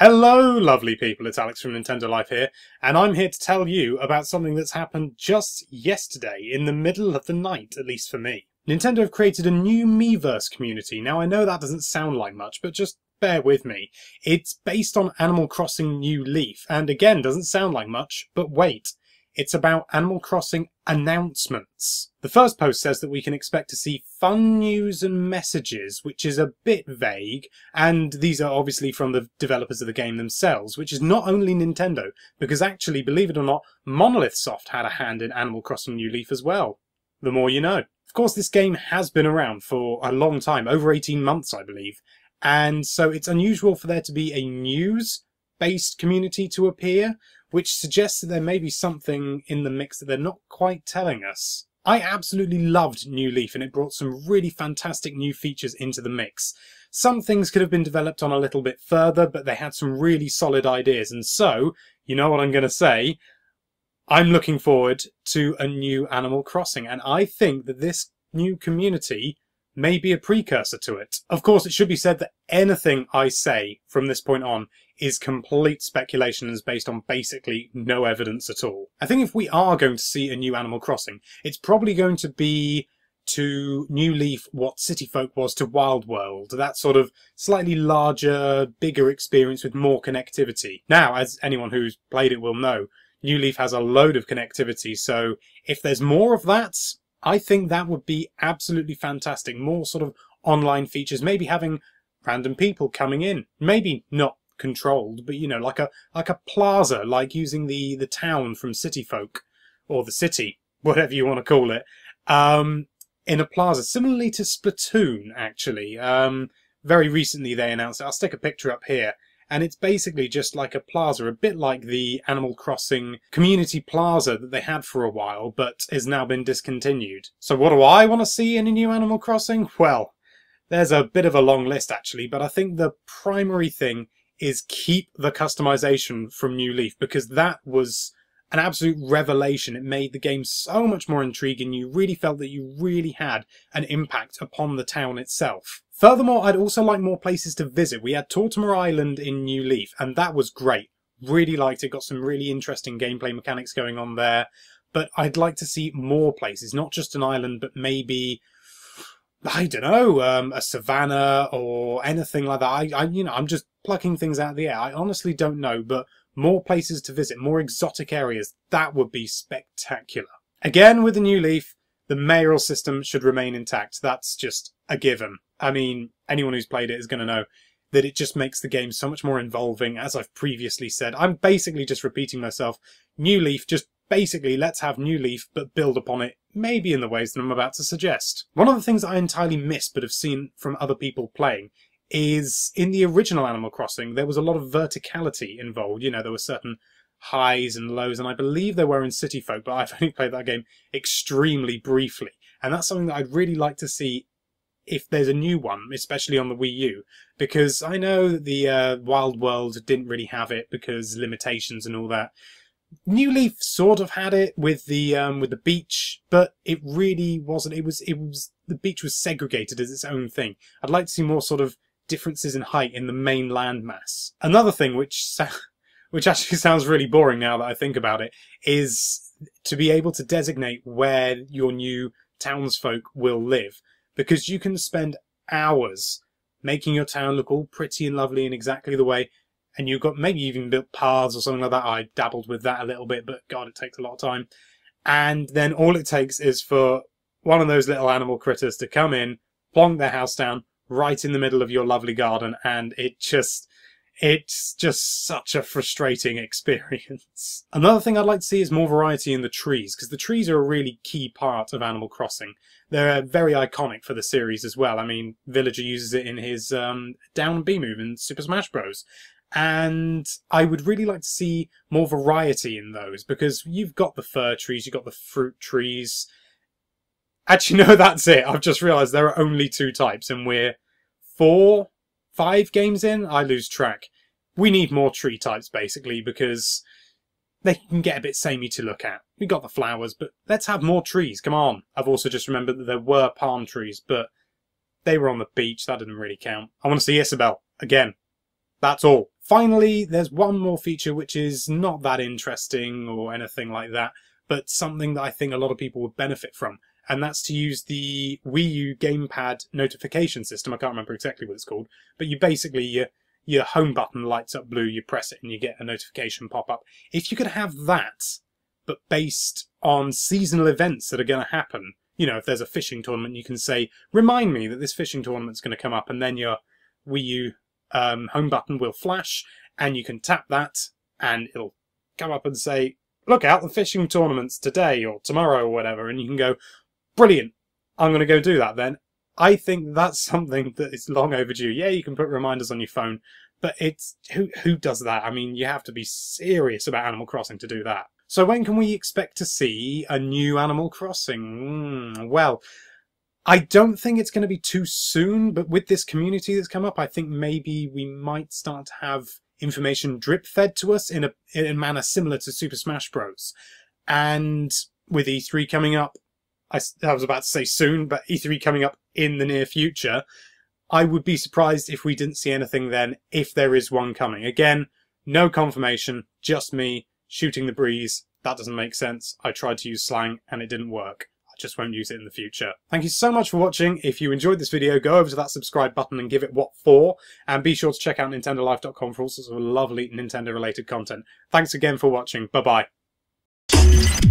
Hello lovely people, it's Alex from Nintendo Life here, and I'm here to tell you about something that's happened just yesterday, in the middle of the night, at least for me. Nintendo have created a new Miiverse community. Now I know that doesn't sound like much, but just bear with me. It's based on Animal Crossing New Leaf, and again, doesn't sound like much, but wait. It's about Animal Crossing announcements. The first post says that we can expect to see fun news and messages, which is a bit vague, and these are obviously from the developers of the game themselves, which is not only Nintendo, because actually, believe it or not, Monolith Soft had a hand in Animal Crossing New Leaf as well. The more you know. Of course, this game has been around for a long time, over 18 months I believe, and so it's unusual for there to be a news-based community to appear, which suggests that there may be something in the mix that they're not quite telling us. I absolutely loved New Leaf, and it brought some really fantastic new features into the mix. Some things could have been developed on a little bit further, but they had some really solid ideas, and so, you know what I'm going to say, I'm looking forward to a new Animal Crossing, and I think that this new community may be a precursor to it. Of course, it should be said that anything I say from this point on is complete speculation and is based on basically no evidence at all. I think if we are going to see a new Animal Crossing, it's probably going to be to New Leaf what City Folk was to Wild World. That sort of slightly larger, bigger experience with more connectivity. Now, as anyone who's played it will know, New Leaf has a load of connectivity, so if there's more of that, I think that would be absolutely fantastic. More sort of online features, maybe having random people coming in. Maybe not controlled, but you know, like a plaza, like using the town from City Folk, or the city, whatever you want to call it, in a plaza, similarly to Splatoon, actually. Very recently they announced it. I'll stick a picture up here, and it's basically just like a plaza, a bit like the Animal Crossing Community Plaza that they had for a while, but has now been discontinued. So what do I want to see in a new Animal Crossing? Well, there's a bit of a long list actually, but I think the primary thing is keep the customization from New Leaf, because that was an absolute revelation. It made the game so much more intriguing. You really felt that you really had an impact upon the town itself. Furthermore, I'd also like more places to visit. We had Tortimer Island in New Leaf, and that was great. Really liked it. Got some really interesting gameplay mechanics going on there. But I'd like to see more places, not just an island, but maybe, I don't know, a savannah or anything like that. I'm just plucking things out of the air. I honestly don't know, but more places to visit, more exotic areas, that would be spectacular. Again, with the New Leaf, the mayoral system should remain intact. That's just a given. I mean, anyone who's played it is going to know that it just makes the game so much more involving, as I've previously said. I'm basically just repeating myself. New Leaf, just basically let's have New Leaf, but build upon it, maybe in the ways that I'm about to suggest. One of the things that I entirely missed, but have seen from other people playing, is in the original Animal Crossing, there was a lot of verticality involved. You know, there were certain highs and lows, and I believe there were in City Folk, but I've only played that game extremely briefly. And that's something that I'd really like to see if there's a new one, especially on the Wii U, because I know that the Wild World didn't really have it because limitations and all that. New Leaf sort of had it with the beach, but it really wasn't. It was the beach was segregated as its own thing. I'd like to see more sort of differences in height in the main landmass. Another thing which actually sounds really boring now that I think about it, is to be able to designate where your new townsfolk will live, because you can spend hours making your town look all pretty and lovely in exactly the way, and you've got maybe even built paths or something like that. I dabbled with that a little bit, but God, it takes a lot of time. And then all it takes is for one of those little animal critters to come in, plonk their house down right in the middle of your lovely garden, and it's just such a frustrating experience. Another thing I'd like to see is more variety in the trees, because the trees are a really key part of Animal Crossing. They're very iconic for the series as well. I mean, Villager uses it in his down B move in Super Smash Bros. And I would really like to see more variety in those, because you've got the fir trees, you've got the fruit trees. Actually, no, that's it. I've just realised there are only 2 types, and we're 4, 5 games in. I lose track. We need more tree types, basically, because they can get a bit samey to look at. We got the flowers, but let's have more trees. Come on. I've also just remembered that there were palm trees, but they were on the beach. That didn't really count. I want to see Isabelle again. That's all. Finally, there's one more feature which is not that interesting or anything like that, but something that I think a lot of people would benefit from, and that's to use the Wii U gamepad notification system. I can't remember exactly what it's called, but you basically, your home button lights up blue, you press it and you get a notification pop up. If you could have that, but based on seasonal events that are going to happen, you know, if there's a fishing tournament, you can say, remind me that this fishing tournament's going to come up, and then your Wii U home button will flash, and you can tap that and it'll come up and say, look out, the fishing tournament's today or tomorrow or whatever, and you can go, brilliant, I'm going to go do that then. I think that's something that is long overdue. Yeah, you can put reminders on your phone, but it's who does that? I mean, you have to be serious about Animal Crossing to do that. So when can we expect to see a new Animal Crossing? Well, I don't think it's going to be too soon, but with this community that's come up, I think maybe we might start to have information drip-fed to us in a manner similar to Super Smash Bros. And with E3 coming up, I was about to say soon, but E3 coming up in the near future, I would be surprised if we didn't see anything then, if there is one coming. Again, no confirmation, just me shooting the breeze. That doesn't make sense. I tried to use slang and it didn't work. I just won't use it in the future. Thank you so much for watching. If you enjoyed this video, go over to that subscribe button and give it what for. And be sure to check out nintendolife.com for all sorts of lovely Nintendo related content. Thanks again for watching. Bye bye.